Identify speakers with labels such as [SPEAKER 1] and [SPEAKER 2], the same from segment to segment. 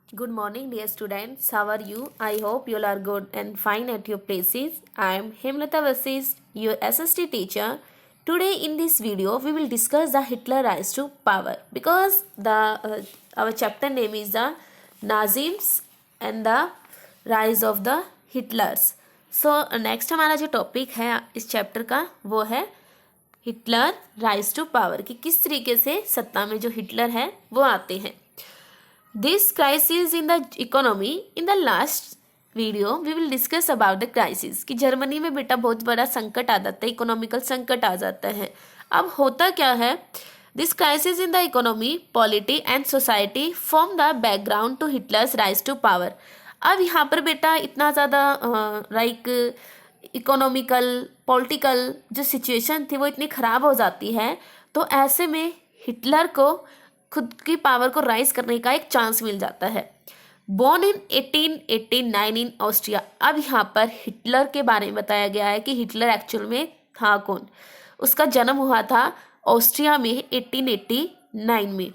[SPEAKER 1] Good morning, dear students. How are you? I hope you all are good and fine at your places. I am Hemlata Vasist, your SST teacher. Today, in this video, we will discuss the Hitler rise to power because our chapter name is the Nazims and the rise of the Hitlers. So, next हमारा जो topic है इस chapter का वो है Hitler rise to power कि किस तरीके से सत्ता में जो हिटलर है वो आते हैं. This crisis in the economy, in the last video we will discuss about the crisis कि जर्मनी में बेटा बहुत बड़ा संकट आ जाता है, इकोनॉमिकल संकट आ जाता है. अब होता क्या है, this crisis in the economy polity and society form the background to Hitler's rise to power. अब यहाँ पर बेटा इतना ज़्यादा इकोनॉमिकल पॉलिटिकल जो सिचुएशन थी वो इतनी ख़राब हो जाती है, तो ऐसे में हिटलर को खुद की पावर को राइज करने का एक चांस मिल जाता है. Born in 1889 in Austria. अब यहाँ पर हिटलर के बारे में बताया गया है कि हिटलर एक्चुअल में था कौन. उसका जन्म हुआ था ऑस्ट्रिया में 1889 में.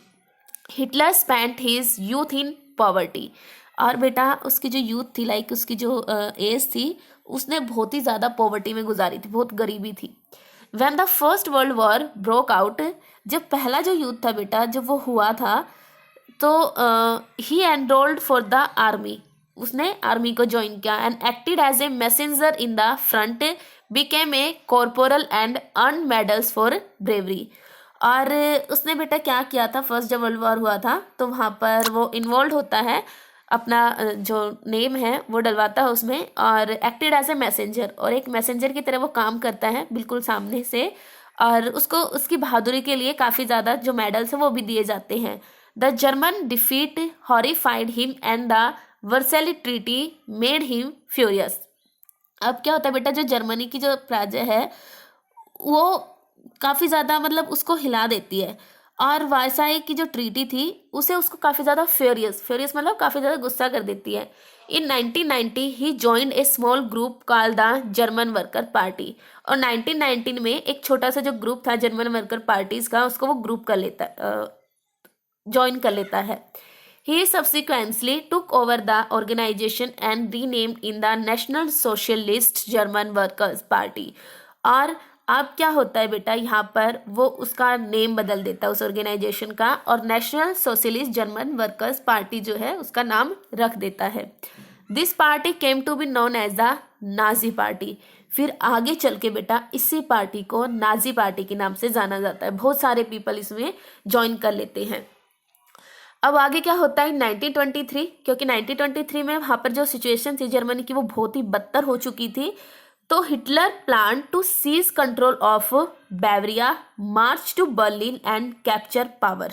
[SPEAKER 1] Hitler spent his youth in poverty. और बेटा उसकी जो यूथ थी उसकी जो एज थी उसने बहुत ही ज़्यादा पॉवर्टी में गुजारी थी, बहुत गरीबी थी. When the first world war broke out, जब पहला जो युद्ध था बेटा जब वो हुआ था तो ही एनरोल्ड फॉर द आर्मी. उसने आर्मी को ज्वाइन किया and acted as a messenger in the front, became a corporal and earn medals for bravery. और उसने बेटा क्या किया था, फर्स्ट जब वर्ल्ड वॉर हुआ था तो वहाँ पर वो इन्वॉल्व होता है, अपना जो नेम है वो डलवाता है उसमें और एक्टेड एज ए मैसेंजर, और एक मैसेंजर की तरह वो काम करता है बिल्कुल सामने से. और उसको उसकी बहादुरी के लिए काफ़ी ज़्यादा जो मेडल्स हैं वो भी दिए जाते हैं. The German defeat horrified him and the Vercelli treaty made him furious. अब क्या होता है बेटा, जो जर्मनी की जो प्रजा है वो काफ़ी ज़्यादा मतलब उसको हिला देती है, और वारसाई की जो ट्रीटी थी उसको काफ़ी ज़्यादा फ्यूरियस मतलब काफ़ी ज़्यादा गुस्सा कर देती है. In 1990 he joined a small group called the German worker party. और 1919 में एक छोटा सा जो ग्रुप था जर्मन वर्कर पार्टीज का उसको वो ग्रुप कर लेता ज्वाइन कर लेता है. He subsequently took over the organisation and renamed in the national socialist German workers party. और अब क्या होता है बेटा, यहाँ पर वो उसका नेम बदल देता है उस ऑर्गेनाइजेशन का और National socialist German workers Party जो है उसका नाम रख देता है. This party came to be known as the Nazi party. फिर आगे चल के बेटा इसी पार्टी को नाजी पार्टी के नाम से जाना जाता है. बहुत सारे पीपल इसमें ज्वाइन कर लेते हैं. अब आगे क्या होता है 1923, क्योंकि 1923 में वहाँ पर जो सिचुएशन थी जर्मनी की वो बहुत ही बदतर हो चुकी थी, तो Hitler plan to seize control of Bavaria, march to Berlin and capture power.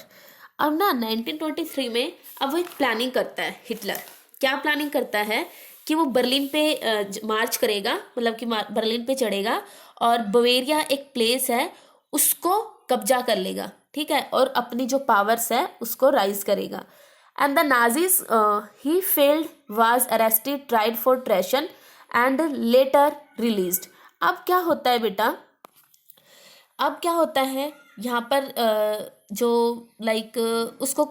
[SPEAKER 1] अब ना 1923 में अब वो एक प्लानिंग करता है. हिटलर क्या प्लानिंग करता है कि वो बर्लिन पे मार्च करेगा, मतलब कि बर्लिन पे चढ़ेगा और बवेरिया एक प्लेस है उसको कब्जा कर लेगा, ठीक है, और अपनी जो पावर्स है उसको राइज करेगा. And the Nazis he failed, was arrested, tried for treason and later released. अब क्या होता है बेटा, अब क्या होता है यहाँ पर जो उसको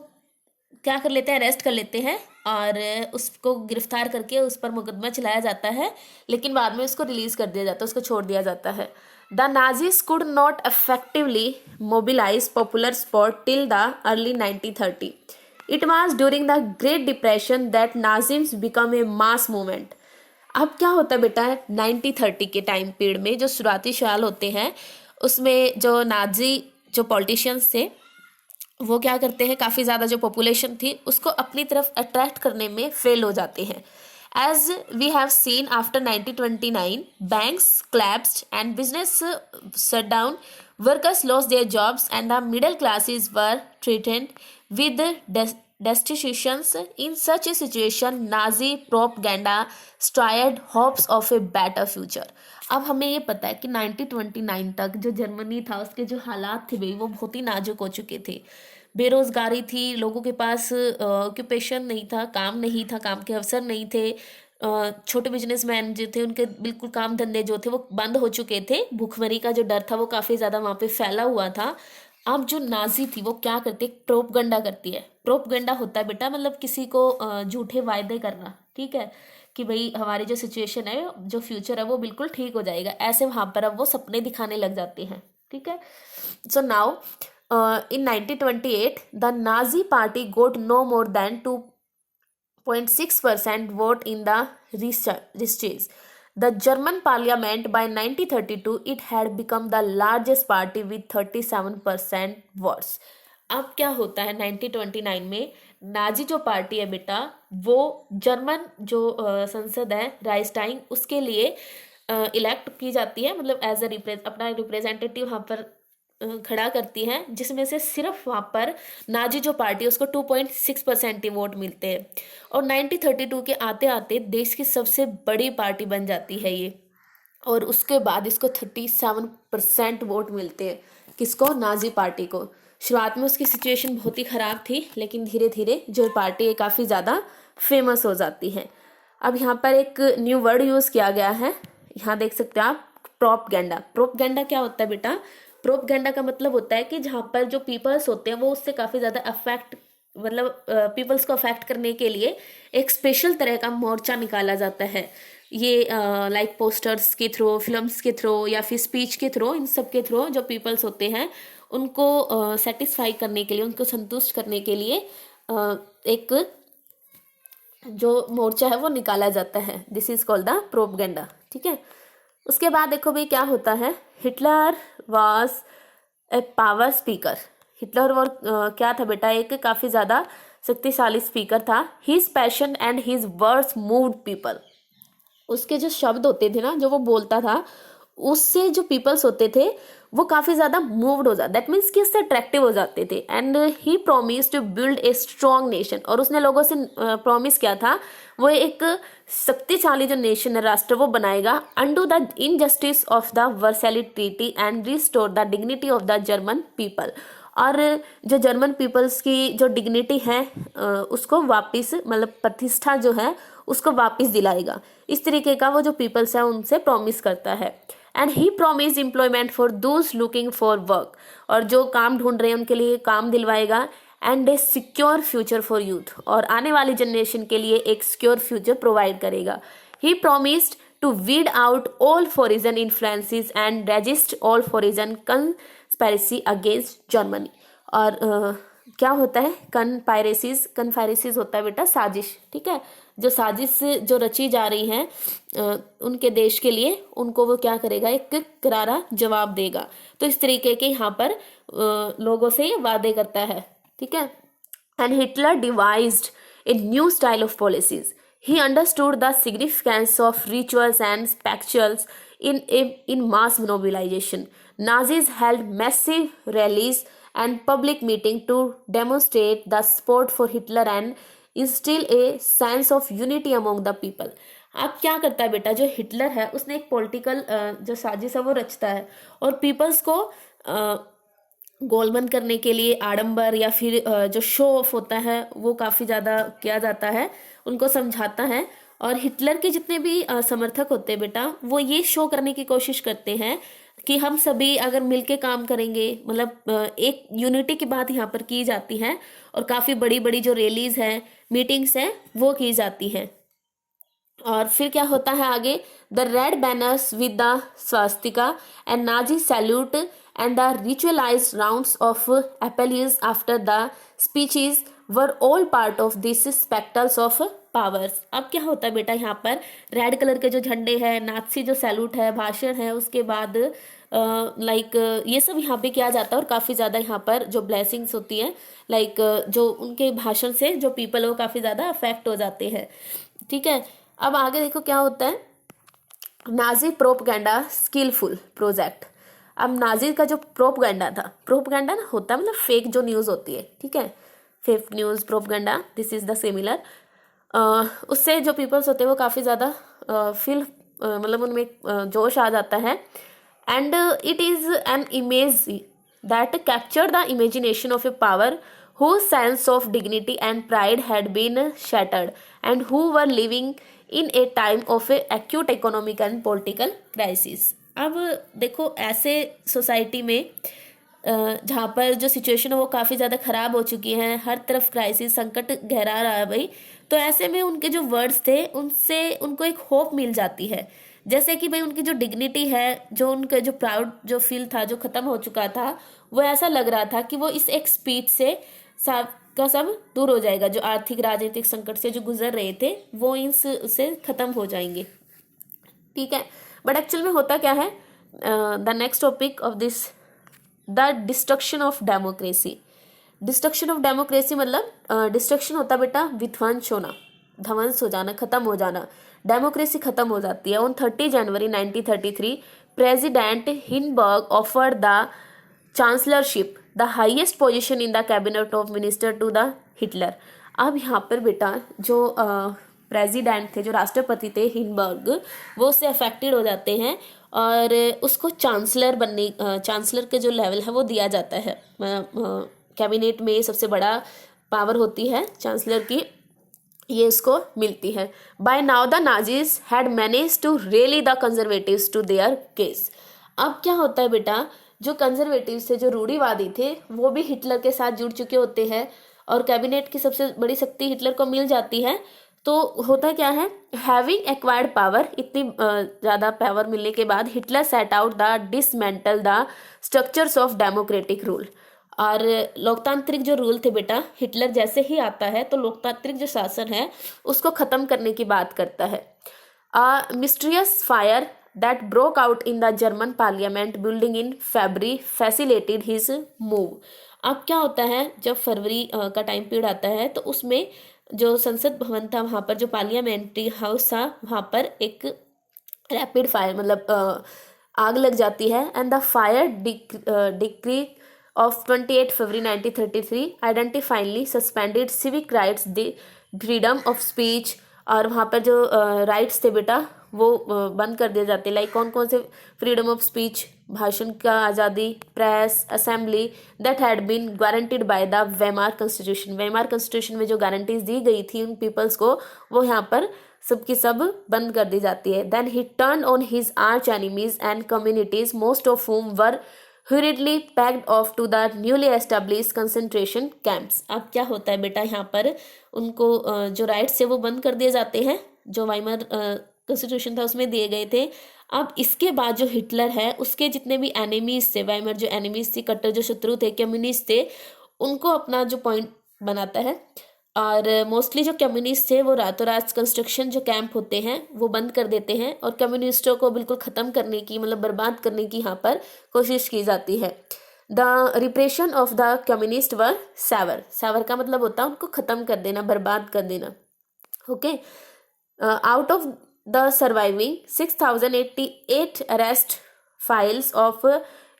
[SPEAKER 1] क्या कर लेते हैं, अरेस्ट कर लेते हैं और उसको गिरफ्तार करके उस पर मुकदमा चलाया जाता है, लेकिन बाद में उसको रिलीज कर दिया जाता है, उसको छोड़ दिया जाता है. The Nazis could not effectively mobilise popular support till the early 1930. It was during the great depression that Nazism become a mass movement. अब क्या होता है बेटा 1930 के टाइम पीरियड में जो शुरुआती साल होते हैं उसमें जो नाजी जो पॉलिटिशियंस थे वो क्या करते हैं, काफ़ी ज़्यादा जो पॉपुलेशन थी उसको अपनी तरफ अट्रैक्ट करने में फेल हो जाते हैं. As we have seen after 1929 banks collapsed and business shut down, workers lost their jobs and the middle classes were threatened with destitutions. In such a situation, Nazi propaganda stirred hopes of a better future. अब हमें ये पता है कि 1929 तक जो Germany था उसके जो हालात थे भाई वो बहुत ही नाजुक हो चुके थे. बेरोजगारी थी, लोगों के पास ऑक्यूपेशन नहीं था, काम नहीं था, काम के अवसर नहीं थे. छोटे बिजनेसमैन जो थे उनके बिल्कुल काम धंधे जो थे वो बंद हो चुके थे. भूखमरी का जो डर था वो काफ़ी ज़्यादा वहाँ पे फैला हुआ था. अब जो नाजी थी वो क्या करती है, प्रोपगंडा करती है। प्रोपगंडा होता है बेटा मतलब किसी को झूठे वायदे करना, ठीक है, कि भाई हमारी जो सिचुएशन है, जो फ्यूचर है वो बिल्कुल ठीक हो जाएगा, ऐसे वहां पर अब वो सपने दिखाने लग जाती हैं, ठीक है। So now in 1928 the Nazi party got no more than 2.6% vote in the Reichstag. The German parliament by 1932 it had become the largest party with 37% votes. अब क्या होता है 1929 में, नाजी जो पार्टी है बेटा वो जर्मन जो संसद है राइस्टाइग उसके लिए इलेक्ट की जाती है, मतलब एज अ अपना रिप्रेजेंटेटिव वहाँ पर खड़ा करती है, जिसमें से सिर्फ वहाँ पर नाजी जो पार्टी है उसको 2.6% ही वोट मिलते हैं। और 1932 के आते आते देश की सबसे बड़ी पार्टी बन जाती है ये, और उसके बाद इसको 37% वोट मिलते हैं। किसको? नाजी पार्टी को। शुरुआत में उसकी सिचुएशन बहुत ही ख़राब थी, लेकिन धीरे धीरे जो पार्टी है काफ़ी ज़्यादा फेमस हो जाती है। अब यहाँ पर एक न्यू वर्ड यूज़ किया गया है, यहाँ देख सकते हो आप, प्रोपगेंडा। प्रोपगेंडा क्या होता है बेटा? प्रोपगेंडा का मतलब होता है कि जहाँ पर जो पीपल्स होते हैं वो उससे काफ़ी ज़्यादा अफेक्ट, मतलब पीपल्स को अफेक्ट करने के लिए एक स्पेशल तरह का मोर्चा निकाला जाता है। ये लाइक पोस्टर्स के थ्रू, फिल्म्स के थ्रू, या फिर स्पीच के थ्रू, इन सब के थ्रू जो पीपल्स होते हैं उनको सेटिस्फाई करने के लिए, उनको संतुष्ट करने के लिए एक जो मोर्चा है वो निकाला जाता है। This is called the propaganda, ठीक है। उसके बाद देखो भाई क्या होता है, Hitler was a power speaker. Hitler वो क्या था बेटा? एक काफ़ी ज़्यादा शक्तिशाली स्पीकर था। His passion and his words moved people. उसके जो शब्द होते थे ना, जो वो बोलता था, उससे जो पीपल्स होते थे वो काफ़ी ज़्यादा मूव्ड हो जाते, दैट मीन्स कि उससे अट्रैक्टिव हो जाते थे। And he promise to build a strong nation, और उसने लोगों से प्रॉमिस किया था वो एक शक्तिशाली जो नेशन है, राष्ट्र, वो बनाएगा। Undo the injustice of the Versailles treaty and restore the dignity of the German people. और जो जर्मन पीपल्स की जो डिग्निटी है उसको वापस, मतलब प्रतिष्ठा जो है उसको वापस दिलाएगा। इस तरीके का वो जो पीपल्स है उनसे प्रॉमिस करता है। And he promise employment for those looking for work, और जो काम ढूंढ रहे हैं उनके लिए काम दिलवाएगा। And a secure future for youth, और आने वाली जनरेशन के लिए एक सिक्योर फ्यूचर प्रोवाइड करेगा। He promised to weed out all foreign influences and resist all foreign conspiracy against Germany. और क्या होता है? कन्फायरेसीज होता है बेटा साजिश, ठीक है। जो साजिश जो रची जा रही है उनके देश के लिए, उनको वो क्या करेगा? एक करारा जवाब देगा। तो इस तरीके के यहाँ पर लोगों से वादे करता है, ठीक है। And Hitler devised a new style of policies. He understood the significance of rituals and spectacles in mass mobilization. Nazis held massive rallies and public meetings to demonstrate the support for Hitler and instill a sense of unity among the people. अब क्या करता है बेटा? जो Hitler है उसने एक political जो साजिश है वो रचता है, और पीपल्स को गोलमन करने के लिए आडंबर या फिर जो शो ऑफ होता है वो काफ़ी ज़्यादा किया जाता है, उनको समझाता है। और हिटलर के जितने भी समर्थक होते हैं बेटा, वो ये शो करने की कोशिश करते हैं कि हम सभी अगर मिलके काम करेंगे, मतलब एक यूनिटी की बात यहाँ पर की जाती है, और काफ़ी बड़ी बड़ी जो रैलीज हैं, मीटिंग्स हैं, वो की जाती हैं। और फिर क्या होता है आगे? The red banners with the Swastika and Nazi salute and the ritualized rounds of appellees after the speeches were all part of this spectacles of powers. अब क्या होता है बेटा? यहाँ पर रेड कलर के जो झंडे हैं, नाथसी जो सैल्यूट है, भाषण है, उसके बाद लाइक ये सब यहाँ पे किया जाता है, और काफ़ी ज़्यादा यहाँ पर जो ब्लेसिंग्स होती हैं, लाइक जो उनके भाषण से जो पीपल है वो काफ़ी ज़्यादा अफेक्ट हो जाते हैं, ठीक है। अब आगे देखो क्या होता है, नाजी प्रोपगेंडा स्किलफुल प्रोजेक्ट। अब नाजी का जो प्रोपगेंडा था, प्रोपगेंडा ना होता है मतलब फेक जो न्यूज़ होती है, ठीक है, fake news, propaganda, this is the similar. उससे जो पीपल्स होते हैं वो काफ़ी ज़्यादा मतलब उनमें जोश आ जाता है। And it is an image that capture the imagination of A power whose sense of dignity and pride had been shattered and who were living in a time of a acute economic and political crisis. अब देखो ऐसे society में जहाँ पर जो situation है वो काफ़ी ज़्यादा ख़राब हो चुकी है, हर तरफ क्राइसिस संकट गहरा रहा है भाई। तो ऐसे में उनके जो वर्ड्स थे उनसे उनको एक होप मिल जाती है, जैसे कि भाई उनकी जो डिग्निटी है, जो उनका जो प्राउड जो फील था जो ख़त्म हो चुका था, वो ऐसा लग रहा था कि वो इस एक स्पीच से सब का सब दूर हो जाएगा। जो आर्थिक राजनीतिक संकट से जो गुजर रहे थे वो इस से ख़त्म हो जाएंगे। ठीक है, बट एक्चुअल में होता क्या है, the next topic of this, the destruction of democracy. Destruction of democracy मतलब डिस्ट्रक्शन होता है बेटा विध्वंस होना, ध्वंस हो जाना, खत्म हो जाना, डेमोक्रेसी खत्म हो जाती है। On 30 January 1933 president Hindenburg offered the chancellorship, the highest position in the cabinet of minister, to the Hitler. अब यहाँ पर बेटा जो प्रेसिडेंट थे, जो राष्ट्रपति थे हिंडबर्ग, वो उससे अफेक्टेड हो जाते हैं और उसको चांसलर बनने, चांसलर के जो लेवल है वो दिया जाता है। कैबिनेट में सबसे बड़ा पावर होती है चांसलर की, ये इसको मिलती है। By now the Nazis had manage to rally the conservatives to their case. अब क्या होता है बेटा, जो कंजर्वेटिव्स थे, जो रूढ़िवादी थे, वो भी हिटलर के साथ जुड़ चुके होते हैं और कैबिनेट की सबसे बड़ी शक्ति हिटलर को मिल जाती है। तो होता क्या है, हैविंग एक्वायर्ड पावर, इतनी ज़्यादा पावर मिलने के बाद Hitler set out the dismantle the structures of democratic rule. और लोकतांत्रिक जो रूल थे बेटा, हिटलर जैसे ही आता है तो लोकतांत्रिक जो शासन है उसको ख़त्म करने की बात करता है। Mysterious fire that broke out in the German parliament building in February facilitated his move. अब क्या होता है, जब फरवरी का टाइम पीरियड आता है तो उसमें जो संसद भवन था, वहाँ पर जो पार्लियामेंट्री हाउस था, वहाँ पर एक रैपिड फायर मतलब आग लग जाती है। And the fire decree of 28 February 1933 indefinitely suspended civic rights, the freedom of speech. और वहाँ पर जो राइट्स थे बेटा वो बंद कर दिए जाते। लाइक कौन कौन से, फ्रीडम ऑफ स्पीच, भाषण का आज़ादी, press, assembly, that had been guaranteed by the Weimar constitution. Weimar constitution में जो गारंटीज दी गई थी उन पीपल्स को, वो यहाँ पर सबकी सब बंद कर दी जाती है। Then he turn on his arch enemies and communities, most of whom were hurriedly packed off to the newly established concentration camps। अब क्या होता है बेटा, यहाँ पर उनको जो राइट्स थे वो बंद कर दिए जाते हैं, जो वाइमर कॉन्स्टिट्यूशन था उसमें दिए गए थे। अब इसके बाद जो हिटलर है उसके जितने भी एनिमीज थे, वाइमर जो एनिमीज थी, कट्टर जो शत्रु थे, कम्युनिस्ट थे, उनको अपना जो पॉइंट बनाता है। और मोस्टली जो कम्युनिस्ट थे वो रातों रात कंस्ट्रक्शन जो कैंप होते हैं वो बंद कर देते हैं और कम्युनिस्टों को बिल्कुल ख़त्म करने की, मतलब बर्बाद करने की यहाँ पर कोशिश की जाती है। The repression of the communist were severe, severe का मतलब होता है उनको ख़त्म कर देना, बर्बाद कर देना। Okay, out of the surviving 6088 arrest files of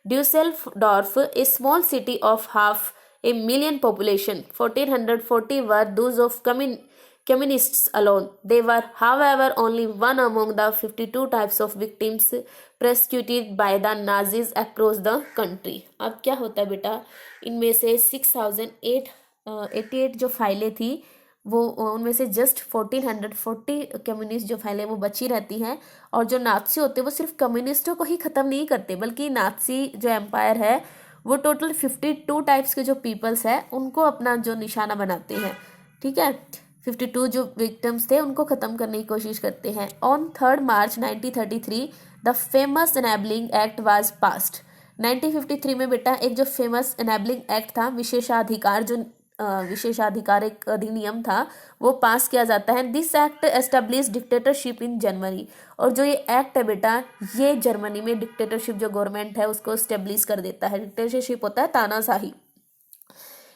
[SPEAKER 1] Dusseldorf, a small city of half a million population, 1440 were those of communists alone. They were, however, only one among the 52 types of victims persecuted by the Nazis across the country। अब क्या होता है बेटा, इनमें से 6088 जो फाइलें थी वो उनमें से जस्ट 1440 कम्युनिस्ट जो फाइलें वो बची रहती हैं। और जो नाज़ी होते हैं वो सिर्फ कम्युनिस्टों को ही ख़त्म नहीं करते, बल्कि नाज़ी जो एम्पायर है वो टोटल 52 टाइप्स के जो पीपल्स हैं उनको अपना जो निशाना बनाते हैं। ठीक है, 52 जो विक्टिम्स थे उनको ख़त्म करने की कोशिश करते हैं। On 3 March 1933 the famous enabling act was passed. 1953 में बेटा एक जो फेमस एनेबलिंग एक्ट था, विशेषाधिकार जो विशेषाधिकार एक अधिनियम था, वो पास किया जाता है। This act establish dictatorship in Germany. और जो ये एक्ट है बेटा, ये जर्मनी में डिक्टेटरशिप जो गवर्नमेंट है उसको एस्टेब्लिश कर देता है। डिक्टेटरशिप होता है तानाशाही।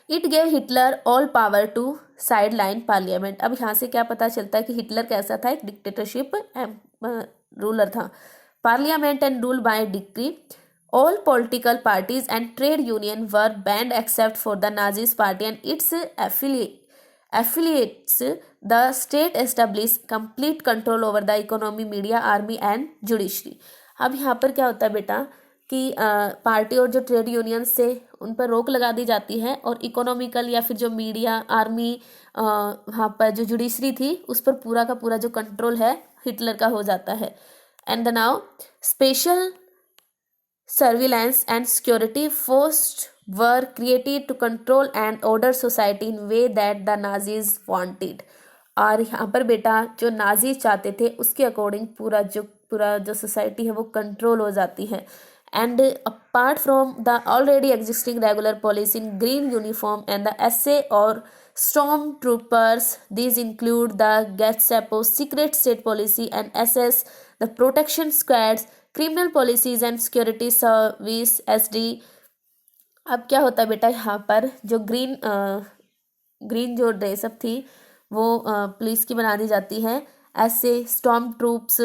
[SPEAKER 1] It gave Hitler all power to sideline parliament. अब यहाँ से क्या पता चलता है कि हिटलर कैसा था, एक डिक्टेटरशिप रूलर था। Parliament and rule by decree, all political parties and trade union were banned except for the Nazis party and its affiliates. The state established complete control over the economy, media, army and judiciary। अब यहाँ पर क्या होता है बेटा कि party और जो ट्रेड यूनियंस थे उन पर रोक लगा दी जाती है और इकोनॉमिकल या फिर जो मीडिया, आर्मी, वहाँ पर जो जुडिशरी थी उस पर पूरा का पूरा जो कंट्रोल है हिटलर का हो जाता है। And the now special surveillance and security forces were created to control and order society in way that the Nazis wanted. और यहाँ पर बेटा जो नाजीज चाहते थे उसके अकॉर्डिंग पूरा जो सोसाइटी है वो कंट्रोल हो जाती है. And apart from the already existing regular police in green uniform and the SA or stormtroopers, these include the Gestapo, secret state policy and SS, the protection squads, criminal policies and security service SD. अब क्या होता है बेटा, यहाँ पर जो green जो dress up थी वो पुलिस की बना दी जाती है. ऐसे स्टॉर्म ट्रूप्स,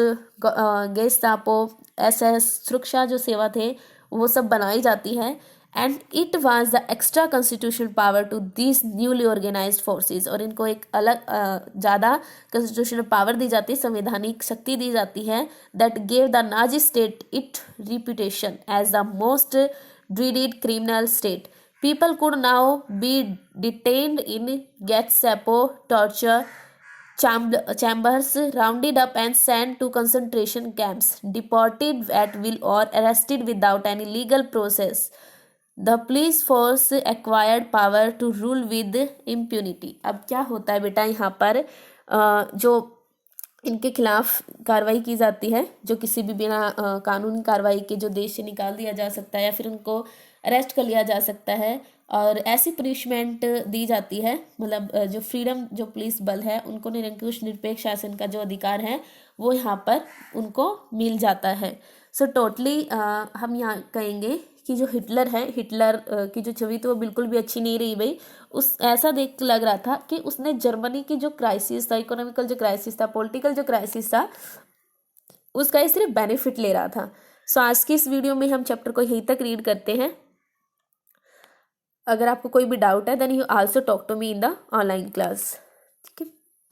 [SPEAKER 1] गेस्टापो, SS सुरक्षा जो सेवा थे वो सब बनाई जाती है. And it was the extra constitutional power to this newly organised forces. और इनको एक अलग ज़्यादा कॉन्स्टिट्यूशनल पावर दी जाती है, संवैधानिक शक्ति दी जाती है. That gave the Nazi state it reputation as the most dreaded criminal state. People could now be detained in Gestapo torture chambers, rounded up and sent to concentration camps, deported at will or arrested without any legal process. The police force acquired power to rule with impunity. अब क्या होता है बेटा, यहाँ पर जो इनके खिलाफ कार्रवाई की जाती है, जो किसी भी बिना कानूनी कार्रवाई के जो देश से निकाल दिया जा सकता है या फिर उनको अरेस्ट कर लिया जा सकता है. और ऐसी पनिशमेंट दी जाती है, मतलब जो फ्रीडम जो पुलिस बल है उनको निरंकुश निरपेक्ष शासन का जो अधिकार है वो यहाँ पर उनको मिल जाता है. सो टोटली हम यहाँ कहेंगे कि जो हिटलर की जो छवि तो वो बिल्कुल भी अच्छी नहीं रही भाई. ऐसा देख के लग रहा था कि उसने जर्मनी की जो क्राइसिस था, इकोनॉमिकल जो क्राइसिस था, पॉलिटिकल जो क्राइसिस था, उसका ही सिर्फ बेनिफिट ले रहा था. सो आज की इस वीडियो में हम चैप्टर को यहीं तक रीड करते हैं. अगर आपको कोई भी डाउट है then you also talk to me in the online class.